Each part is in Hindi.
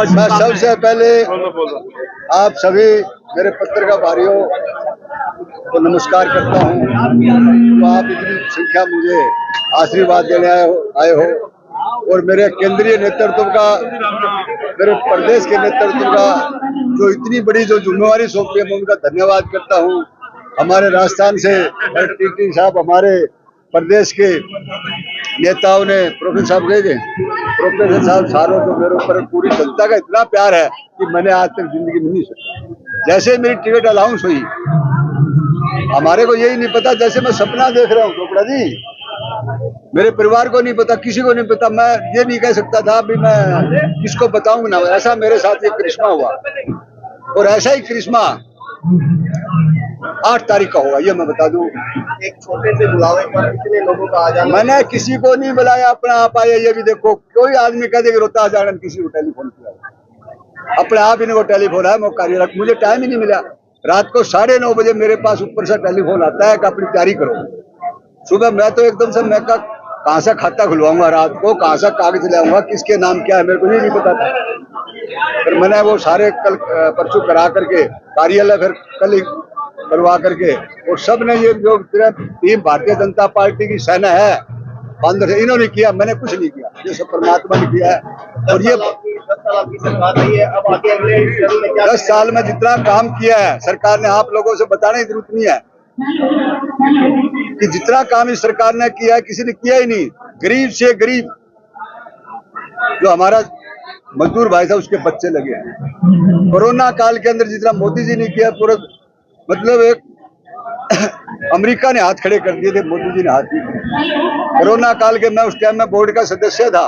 मैं सबसे पहले आप सभी मेरे पत्रिका भाइयों को नमस्कार करता हूं। तो आप इतनी संख्या मुझे आशीर्वाद देने आए हो और मेरे केंद्रीय नेतृत्व का, मेरे प्रदेश के नेतृत्व का जो इतनी बड़ी जो जिम्मेवारी सौंपी है, मैं उनका धन्यवाद करता हूं। हमारे राजस्थान से टीटी साहब, हमारे प्रदेश के नेताओं ने, प्रोफेसर साहब गए थे, प्रोफेसर साहब सारों को मेरे ऊपर पूरी जनता का इतना प्यार है कि मैंने आज तक जिंदगी में नहीं सोचा। जैसे मेरी टिकट अलाउंस हुई, हमारे को यही नहीं पता, जैसे मैं सपना देख रहा हूँ चोपड़ा जी, मेरे परिवार को नहीं पता, किसी को नहीं पता। मैं ये नहीं कह सकता था भी मैं किसको बताऊंगा ना, ऐसा मेरे साथ ये करिश्मा हुआ। और ऐसा ही करिश्मा 8 तारीख का होगा, ये मैं बता दूं। एक छोटे से बुलावे पर कितने लोगों का आ जाना? मैंने किसी को नहीं बुलाया, अपने आप आए। ये भी देखो, कोई आदमी कह दे कि रोहतास जाना, किसी को टेलीफोन किया, अपने आप इनको टेलीफोन है। मुझे टाइम ही नहीं मिला। रात को 9:30 बजे मेरे पास ऊपर से टेलीफोन आता है कि अपनी तैयारी करो। सुबह मैं तो एकदम से, मैं कहाँ से खाता खुलवाऊंगा, रात को कहाँ से कागज ले आऊंगा, किसके नाम क्या है, मेरे को नहीं पता था। फिर मैंने वो सारे कल परसों करा करके कार्यालय, फिर कल ही करवा करके, और सब ने ये जो टीम भारतीय जनता पार्टी की सेना है अंदर से, इन्होंने किया, मैंने कुछ नहीं किया, ये सब परमात्मा ने किया है। और ये 10 साल आपकी सरकार रही है, अब आगे अगले 10 साल में जितना काम किया है सरकार ने, आप लोगों से बताने की जरूरत नहीं है कि जितना काम इस सरकार ने किया है किसी ने किया ही नहीं। गरीब से गरीब जो हमारा मजदूर भाई था, उसके बच्चे लगे हैं। कोरोना काल के अंदर जितना मोदी जी ने किया, पूरा मतलब एक अमेरिका ने हाथ खड़े कर दिए थे, मोदी जी ने हाथ दिए। कोरोना काल के, मैं उस टाइम में बोर्ड का सदस्य था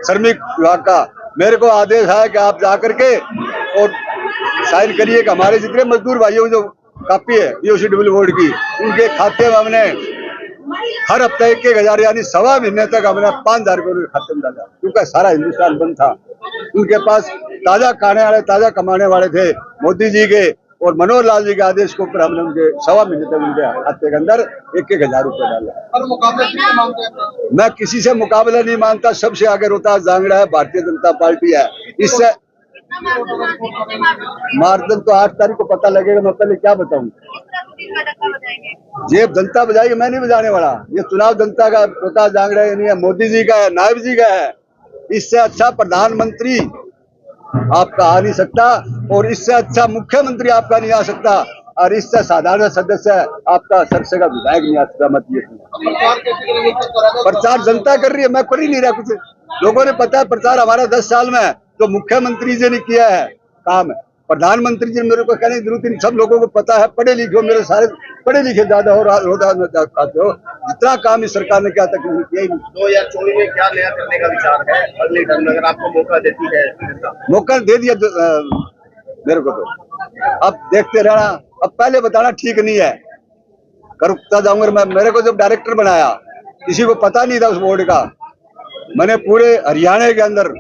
श्रमिक विभाग का। मेरे को आदेश आया कि आप जाकर के और साइन करिए कि हमारे जितने मजदूर भाइयों जो कापी है बीओसीडब्ल्यू बोर्ड की, उनके खाते में हमने हर हफ्ते 1,000 यानी 1.25 महीने तक हमने 5,000 रुपये खाते में डाला, क्योंकि सारा हिंदुस्तान बंद था। उनके पास ताजा खाने वाले, ताजा कमाने वाले थे। मोदी जी के और मनोहर लाल जी के आदेश के ऊपर हमने उनके 1.25 महीने तक उनके खाते के अंदर 1,000 रुपये डाला। मैं किसी से मुकाबला नहीं मानता, सबसे आगे रोहतास जांगड़ा है, भारतीय जनता पार्टी है। इससे मार्गदर्शन तो 8 तारीख को पता लगेगा। मैं पहले क्या बताऊं, ये जनता बजाएगी, मैं नहीं बजाने वाला। ये चुनाव जनता का, रोहतास जांगड़ा नहीं है, मोदी जी का है, नायब जी का है। इससे अच्छा प्रधानमंत्री आपका आ नहीं सकता, और इससे अच्छा मुख्यमंत्री आपका नहीं आ सकता, और इससे साधारण सदस्य आपका सरसे का विधायक नहीं आ सकता। मत ये प्रचार जनता कर रही है, मैं कर ही नहीं रहा कुछ। लोगों ने पता है प्रचार हमारा 10 साल में जो मुख्यमंत्री जी ने किया है काम है, प्रधानमंत्री जी मेरे को कहने की जरूरत नहीं, सब लोगों को पता है। पढ़े लिखे हो, मेरे सारे पढ़े लिखे ज्यादा हो, रोहतास में आते हो, जितना काम इस सरकार ने किया था किया ही नहीं। 2024 में क्या नया करने का विचार है अगले टर्म में, अगर आपको मौका देती है? मौका दे दिया मेरे को, तो अब देखते रहना। अब पहले बताना ठीक नहीं है, करता जाऊंगा मैं। मेरे को जब डायरेक्टर बनाया, किसी को पता नहीं था उस बोर्ड का। मैंने पूरे हरियाणा के अंदर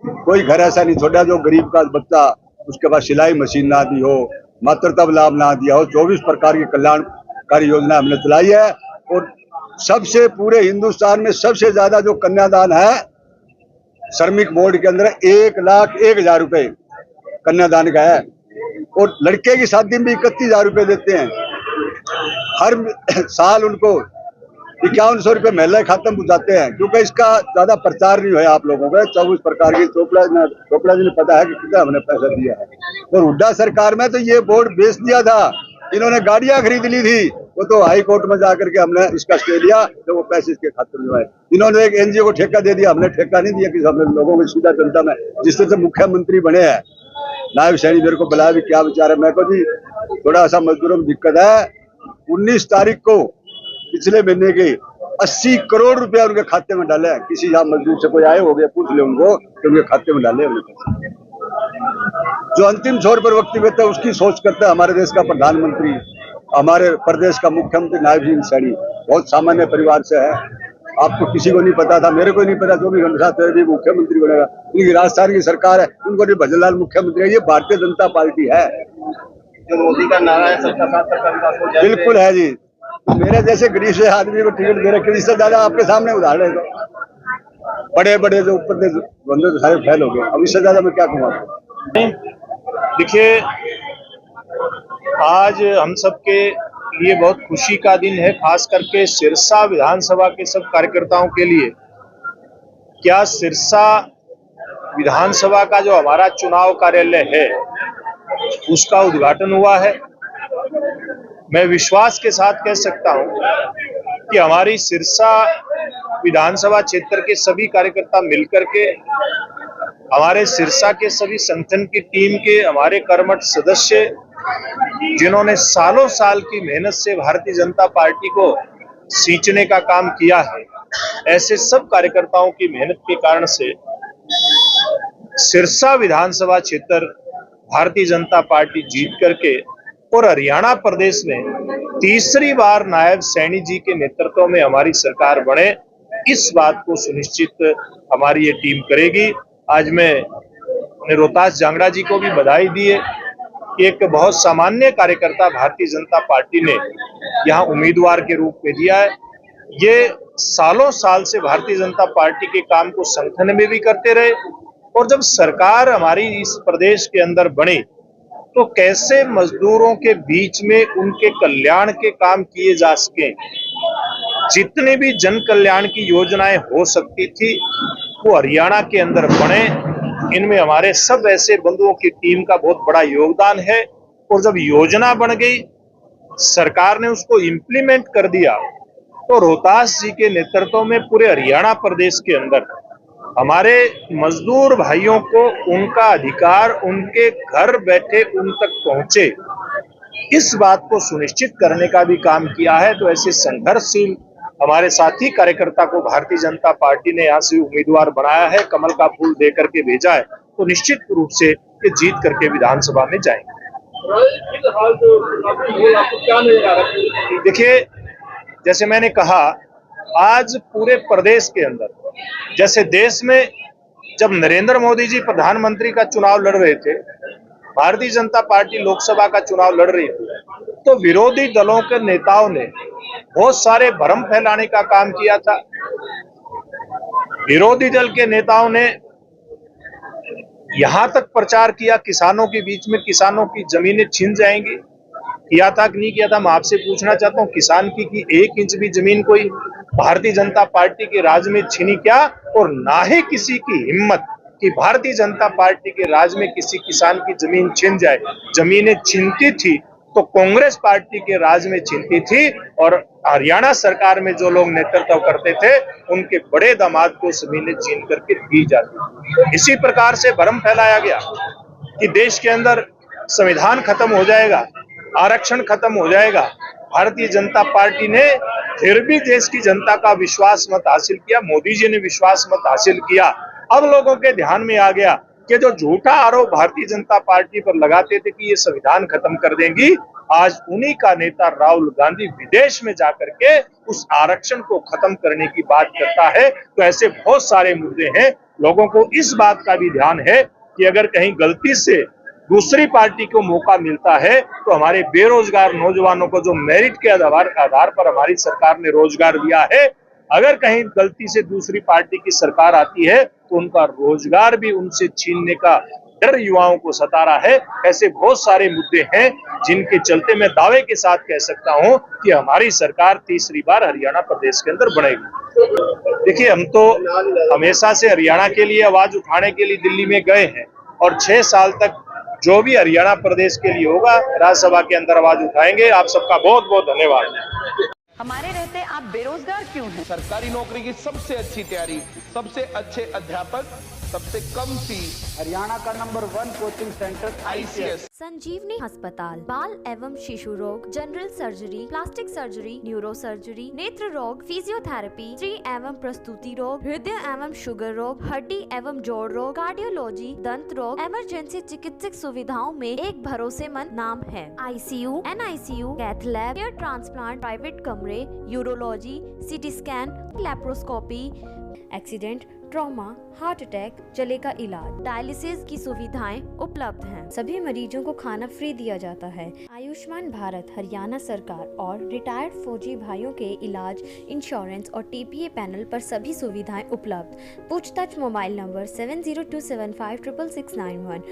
कोई घर ऐसा नहीं छोड़ा जो गरीब का बच्चा, उसके पास सिलाई मशीन ना दी हो, मातृत्व लाभ ना दिया हो। 24 प्रकार की कल्याणकारी योजना हमने चलाई है, और सबसे पूरे हिंदुस्तान में सबसे ज्यादा जो कन्यादान है श्रमिक बोर्ड के अंदर 1,01,000 रुपए कन्यादान का है, और लड़के की शादी में 31,000 रुपए देते हैं। हर साल उनको 5100 रुपये महिला खाते में पहुंचाते हैं, क्योंकि इसका ज्यादा प्रचार नहीं हुआ आप लोगों को। 24 प्रकार की चोपड़ा जी ने पता है कि कितना हमने पैसा दिया है। और हुड्डा सरकार में तो ये बोर्ड बेच दिया था, इन्होंने गाड़ियां खरीद ली थी, वो तो हाई कोर्ट में जाकर के हमने इसका स्टे लिया, तो वो पैसे इसके खाते में आए। इन्होंने एक एनजीओ को ठेका दे दिया, हमने ठेका नहीं दिया कि हमने लोगों को सीधा जनता में, जिस तरह से मुख्यमंत्री बने हैं। नायब सैनी मेरे को बुलाया भी, क्या विचार है? मैं को जी थोड़ा सा मजदूरों में दिक्कत है। 19 तारीख को पिछले महीने के 80 करोड़ रुपया उनके खाते में डाले हैं। किसी यहाँ मजदूर से कोई आए हो गया, पूछ ले उनको कि उनके खाते में डाले। जो अंतिम छोर पर वक्तव्य था उसकी सोच करता है हमारे देश का प्रधानमंत्री, हमारे प्रदेश का मुख्यमंत्री नायब जी सैनी बहुत सामान्य परिवार से है। आपको किसी को नहीं पता था, मेरे को नहीं पता, जो भी घंटा भी मुख्यमंत्री बनेगा। इनकी राजस्थान की सरकार है, उनको नहीं भजनलाल मुख्यमंत्री है। ये भारतीय जनता पार्टी है, जो मोदी का नारा है सबका साथ सबका विकास हो जाए, बिल्कुल है जी। मेरे जैसे गरीब से आदमी को टिकट दे रखे, इससे ज्यादा आपके सामने उदाहरण है। बड़े बड़े जो ऊपर बंदे तो सारे फेल हो गए, अब इससे ज्यादा मैं क्या कहूँ आपको। देखिए, आज हम सबके लिए बहुत खुशी का दिन है, खास करके सिरसा विधानसभा के सब कार्यकर्ताओं के लिए। क्या सिरसा विधानसभा का जो हमारा चुनाव कार्यालय है उसका उद्घाटन हुआ है। मैं विश्वास के साथ कह सकता हूं कि हमारी सिरसा विधानसभा क्षेत्र के सभी कार्यकर्ता मिलकर के, हमारे सिरसा के सभी संगठन की टीम के हमारे कर्मठ सदस्य, जिन्होंने सालों साल की मेहनत से भारतीय जनता पार्टी को सींचने का काम किया है, ऐसे सब कार्यकर्ताओं की मेहनत के कारण से सिरसा विधानसभा क्षेत्र भारतीय जनता पार्टी जीत करके और हरियाणा प्रदेश में तीसरी बार नायब सैनी जी के नेतृत्व में हमारी सरकार बने, इस बात को सुनिश्चित हमारी ये टीम करेगी। आज मैं रोहतास जांगड़ा जी को भी बधाई दी है कि एक बहुत सामान्य कार्यकर्ता भारतीय जनता पार्टी ने यहाँ उम्मीदवार के रूप में दिया है। ये सालों साल से भारतीय जनता पार्टी के काम को संगठन में भी करते रहे, और जब सरकार हमारी इस प्रदेश के अंदर बनी तो कैसे मजदूरों के बीच में उनके कल्याण के काम किए जा सके, जितनी भी जन कल्याण की योजनाएं हो सकती थी वो हरियाणा के अंदर बने। इनमें हमारे सब ऐसे बंधुओं की टीम का बहुत बड़ा योगदान है, और जब योजना बन गई, सरकार ने उसको इम्प्लीमेंट कर दिया, तो रोहतास जी के नेतृत्व में पूरे हरियाणा प्रदेश के अंदर हमारे मजदूर भाइयों को उनका अधिकार उनके घर बैठे उन तक पहुंचे, इस बात को सुनिश्चित करने का भी काम किया है। तो ऐसे संघर्षशील हमारे साथी कार्यकर्ता को भारतीय जनता पार्टी ने यहाँ से उम्मीदवार बनाया है, कमल का फूल दे करके भेजा है, तो निश्चित रूप से ये जीत करके विधानसभा में जाएंगे। देखिए, जैसे मैंने कहा, आज पूरे प्रदेश के अंदर, जैसे देश में जब नरेंद्र मोदी जी प्रधानमंत्री का चुनाव लड़ रहे थे, भारतीय जनता पार्टी लोकसभा का चुनाव लड़ रही थी, तो विरोधी दलों के नेताओं ने बहुत सारे भ्रम फैलाने का काम किया था। विरोधी दल के नेताओं ने यहां तक प्रचार किया किसानों के बीच में किसानों की जमीनें छीन जाएंगी। किया था कि नहीं किया था, मैं आपसे पूछना चाहता हूं, किसान की 1 इंच भी जमीन कोई भारतीय जनता पार्टी के राज में छीनी क्या? और ना ही किसी की हिम्मत कि भारतीय जनता पार्टी के राज में किसी किसान की जमीन छीन जाए। जमीनें छीनती थी तो कांग्रेस पार्टी के राज में छीनती थी, और हरियाणा सरकार में जो लोग नेतृत्व करते थे उनके बड़े दामाद को जमीनें छीन करके दी जाती। इसी प्रकार से भ्रम फैलाया गया कि देश के अंदर संविधान खत्म हो जाएगा, आरक्षण खत्म हो जाएगा। भारतीय जनता पार्टी ने फिर भी देश की जनता का विश्वास मत हासिल किया, मोदी जी ने विश्वास मत हासिल किया। अब लोगों के ध्यान में आ गया कि जो झूठा आरोप भारतीय जनता पार्टी पर लगाते थे कि ये संविधान खत्म कर देंगी, आज उन्हीं का नेता राहुल गांधी विदेश में जाकर के उस आरक्षण को खत्म करने की बात करता है। तो ऐसे बहुत सारे मुद्दे हैं। लोगों को इस बात का भी ध्यान है कि अगर कहीं गलती से दूसरी पार्टी को मौका मिलता है तो हमारे बेरोजगार नौजवानों को जो मेरिट के आधार पर हमारी सरकार ने रोजगार दिया है, अगर कहीं गलती से दूसरी पार्टी की सरकार आती है तो उनका रोजगार भी उनसे छीनने का डर युवाओं को सता रहा है। ऐसे बहुत सारे मुद्दे हैं जिनके चलते मैं दावे के साथ कह सकता हूं कि हमारी सरकार तीसरी बार हरियाणा प्रदेश के अंदर बनेगी। देखिए, हम तो हमेशा से हरियाणा के लिए आवाज उठाने के लिए दिल्ली में गए हैं, और 6 साल तक जो भी हरियाणा प्रदेश के लिए होगा राज्यसभा के अंदर आवाज उठाएंगे। आप सबका बहुत बहुत धन्यवाद। हमारे रहते आप बेरोजगार क्यों हैं? सरकारी नौकरी की सबसे अच्छी तैयारी, सबसे अच्छे अध्यापक, सबसे कम फीस, हरियाणा का नंबर 1 कोचिंग सेंटर ICS। संजीवनी अस्पताल बाल एवं शिशु रोग, general surgery, plastic surgery, neuro surgery, नेत्र रोग, फिजियोथेरेपी, स्त्री एवं प्रस्तुति रोग, हृदय एवं शुगर रोग, हड्डी एवं जोड़ रोग, कार्डियोलॉजी, दंत रोग, इमरजेंसी चिकित्सक सुविधाओं में एक भरोसेमंद नाम है। ICU, NICU, cath lab, hair transplant, private कमरे, urology, CT scan, laparoscopy, accident, trauma, heart attack, चलेगा इलाज। डायलिसिस की सुविधाएं उपलब्ध हैं। सभी मरीजों को खाना फ्री दिया जाता है। आयुष्मान भारत हरियाणा सरकार और रिटायर्ड फौजी भाइयों के इलाज, इंश्योरेंस और टीपीए पैनल पर सभी सुविधाएं उपलब्ध। पूछताछ मोबाइल नंबर 7027566691